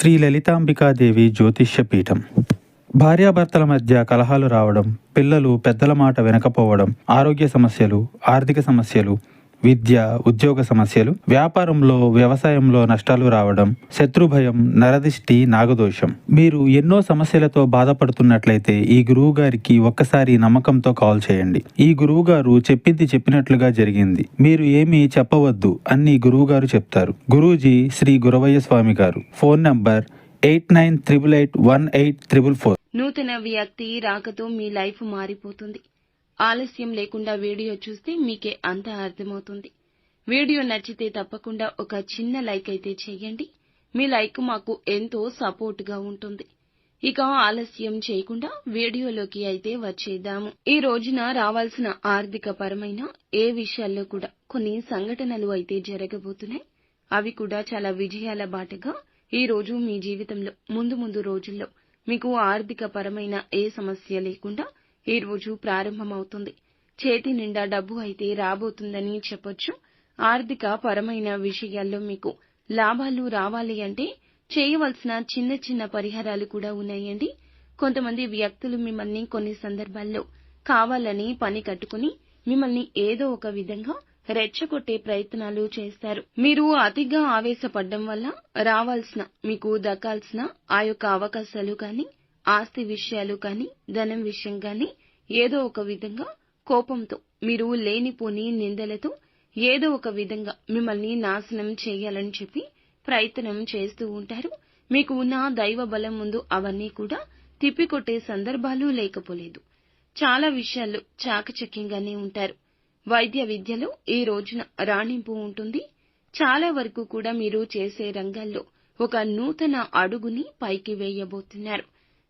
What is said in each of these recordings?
శ్రీ లలితాంబికాదేవి జ్యోతిష్య పీఠం. భార్యాభర్తల మధ్య కలహాలు రావడం, పిల్లలు పెద్దల మాట వినకపోవడం, ఆరోగ్య సమస్యలు, ఆర్థిక సమస్యలు, విద్య, ఉద్యోగ సమస్యలు, వ్యాపారంలో, వ్యవసాయంలో నష్టాలు రావడం, శత్రుభయం, నరదిష్టి, నాగదోషం. మీరు ఎన్నో సమస్యలతో బాధపడుతున్నట్లయితే ఈ గురువు గారికి ఒక్కసారి నమ్మకంతో కాల్ చేయండి. ఈ గురువు గారు చెప్పింది చెప్పినట్లుగా జరిగింది, మీరు ఏమీ చెప్పవద్దు అన్ని గురువు గారు చెప్తారు. గురూజీ శ్రీ గురవయ్య స్వామి గారు. Phone number 89881844. నూతన వ్యక్తి రాకతో మీ లైఫ్ మారిపోతుంది. ఆలస్యం లేకుండా వీడియో చూస్తే మీకే అంతా అర్థమవుతుంది. వీడియో నచ్చితే తప్పకుండా ఒక చిన్న లైక్ అయితే చేయండి. మీ లైక్ మాకు ఎంతో సపోర్ట్ గా ఉంటుంది. ఇక ఆలస్యం చేయకుండా వీడియోలోకి అయితే వచ్చేద్దాము. ఈ రోజున రావాల్సిన ఆర్థిక పరమైన ఏ విషయాల్లో కూడా కొన్ని సంఘటనలు అయితే జరగబోతున్నాయి. అవి కూడా చాలా విజయాల బాటగా ఈ రోజు మీ జీవితంలో ముందు రోజుల్లో మీకు ఆర్థిక పరమైన ఏ సమస్య లేకుండా ఈ రోజు ప్రారంభమవుతుంది. చేతి నిండా డబ్బు అయితే రాబోతుందని చెప్పొచ్చు. ఆర్థిక పరమైన విషయాల్లో మీకు లాభాలు రావాలి అంటే చేయవలసిన చిన్న చిన్న పరిహారాలు కూడా ఉన్నాయండి. కొంతమంది వ్యక్తులు మిమ్మల్ని కొన్ని సందర్భాల్లో కావాలని పని కట్టుకుని మిమ్మల్ని ఏదో ఒక విధంగా రెచ్చగొట్టే ప్రయత్నాలు చేస్తారు. మీరు అతిగా ఆవేశపడ్డం వల్ల రావాల్సిన, మీకు దక్కాల్సిన ఆ యొక్క అవకాశాలు కానీ, ఆస్తి విషయాలు కానీ, ధనం విషయం కానీ ఏదో ఒక విధంగా కోపంతో, మీరు లేనిపోని నిందలతో ఏదో ఒక విధంగా మిమ్మల్ని నాశనం చేయాలని చెప్పి ప్రయత్నం చేస్తూ ఉంటారు. మీకు ఉన్న దైవ బలం ముందు అవన్నీ కూడా తిప్పికొట్టే సందర్భాలు లేకపోలేదు. చాలా విషయాల్లో చాకచక్యంగానే ఉంటారు. వైద్య విద్యలో ఈ రోజున రాణింపు ఉంటుంది. చాలా వరకు కూడా మీరు చేసే రంగాల్లో ఒక నూతన అడుగుని పైకి వేయబోతున్నారు.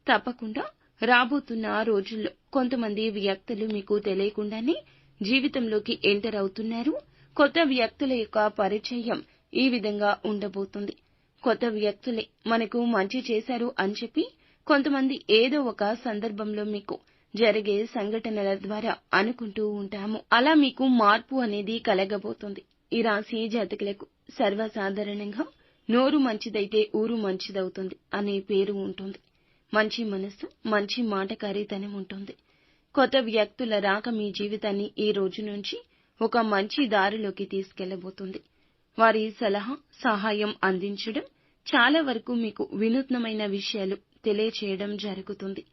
తప్పకుండా రాబోతున్న రోజుల్లో కొంతమంది వ్యక్తులు మీకు తెలియకుండానే జీవితంలోకి ఎంటర్ అవుతున్నారు. కొత్త వ్యక్తుల యొక్క పరిచయం ఈ విధంగా ఉండబోతుంది. కొత్త వ్యక్తులే మనకు మంచి చేశారు అని చెప్పి కొంతమంది ఏదో ఒక సందర్భంలో మీకు జరిగే సంఘటనల ద్వారా అనుకుంటూ ఉంటాము. అలా మీకు మార్పు అనేది కలగబోతుంది. ఈ రాశి జాతకులకు సర్వసాధారణంగా నోరు మంచిదైతే ఊరు మంచిదవుతుంది అనే పేరు ఉంటుంది. మంచి మనస్సు, మంచి మాటకారితనం ఉంటుంది. కొత్త వ్యక్తుల రాక మీ జీవితాన్ని ఈ రోజు నుంచి ఒక మంచి దారిలోకి తీసుకెళ్లబోతుంది. వారి సలహా, సహాయం అందించడం, చాలా వరకు మీకు వినూత్నమైన విషయాలు తెలియచేయడం జరుగుతుంది.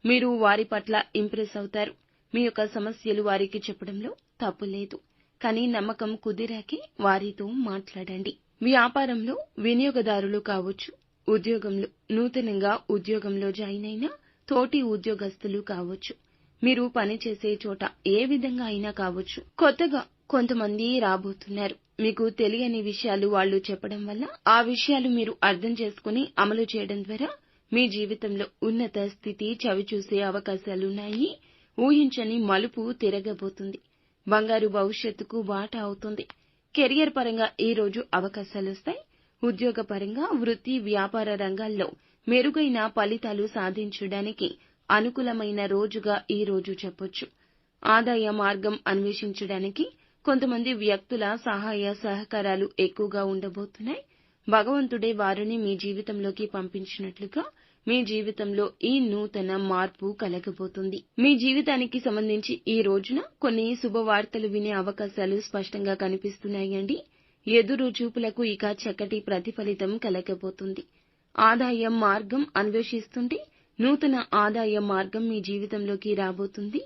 మీరు వారి పట్ల ఇంప్రెస్ అవుతారు. మీ యొక్క సమస్యలు వారికి చెప్పడంలో తప్పు లేదు. కానీ నమ్మకం కుదిరాకే వారితో మాట్లాడండి. వ్యాపారంలో వినియోగదారులు కావచ్చు, ఉద్యోగంలో నూతనంగా ఉద్యోగంలో జాయిన్ అయిన తోటి ఉద్యోగస్తులు కావచ్చు, మీరు పనిచేసే చోట ఏ విధంగా అయినా కావచ్చు, కొత్తగా కొంతమంది రాబోతున్నారు. మీకు తెలియని విషయాలు వాళ్ళు చెప్పడం వల్ల ఆ విషయాలు మీరు అర్థం చేసుకుని అమలు చేయడం ద్వారా మీ జీవితంలో ఉన్నత స్థితి చవిచూసే అవకాశాలున్నాయి. ఊహించని మలుపు తిరగబోతుంది. బంగారు భవిష్యత్తుకు బాట అవుతుంది. కెరియర్ పరంగా ఈ రోజు అవకాశాలొస్తాయి. ఉద్యోగ పరంగా, వృత్తి, వ్యాపార రంగాల్లో మెరుగైన ఫలితాలు సాధించడానికి అనుకూలమైన రోజుగా ఈ రోజు చెప్పొచ్చు. ఆదాయ మార్గం అన్వేషించడానికి కొంతమంది వ్యక్తుల సహాయ సహకారాలు ఎక్కువగా ఉండబోతున్నాయి. భగవంతుడే వారిని మీ జీవితంలోకి పంపించినట్లుగా మీ జీవితంలో ఈ నూతన మార్పు కలగబోతుంది. మీ జీవితానికి సంబంధించి ఈ రోజున కొన్ని శుభవార్తలు వినే అవకాశాలు స్పష్టంగా కనిపిస్తున్నాయండి. ఎదురు చూపులకు ఇక చక్కటి ప్రతిఫలితం కలగబోతుంది. ఆదాయ మార్గం అన్వేషిస్తుంటే నూతన ఆదాయ మార్గం మీ జీవితంలోకి రాబోతుంది.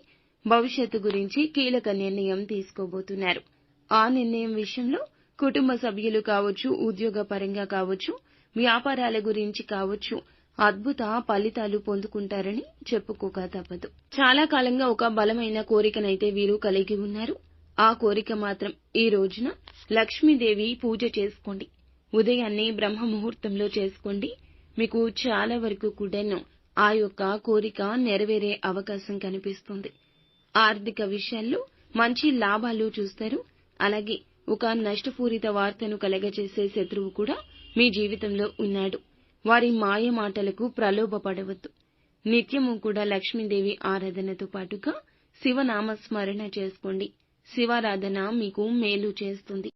భవిష్యత్తు గురించి కీలక నిర్ణయం తీసుకోబోతున్నారు. ఆ నిర్ణయం విషయంలో కుటుంబ సభ్యులు కావచ్చు, ఉద్యోగ పరంగా కావచ్చు, వ్యాపారాల గురించి కావచ్చు, అద్భుత ఫలితాలు పొందుకుంటారని చెప్పుకోక తప్పదు. చాలా కాలంగా ఒక బలమైన కోరికనైతే వీరు కలిగి ఉన్నారు. ఆ కోరిక మాత్రం ఈ రోజున లక్ష్మీదేవి పూజ చేసుకోండి. ఉదయాన్నే బ్రహ్మ ముహూర్తంలో చేసుకోండి. మీకు చాలా వరకు కూడాను ఆ యొక్క కోరిక నెరవేరే అవకాశం కనిపిస్తుంది. ఆర్థిక విషయాల్లో మంచి లాభాలు చూస్తారు. అలాగే ఒక నష్టపూరిత వార్తను కలగజేసే శత్రువు కూడా మీ జీవితంలో ఉన్నాడు. వారి మాయ మాటలకు ప్రలోభపడవద్దు. నిత్యము కూడా లక్ష్మీదేవి ఆరాధనతో పాటుగా శివనామస్మరణ చేసుకోండి. శివారాధన మీకు మేలు చేస్తుంది.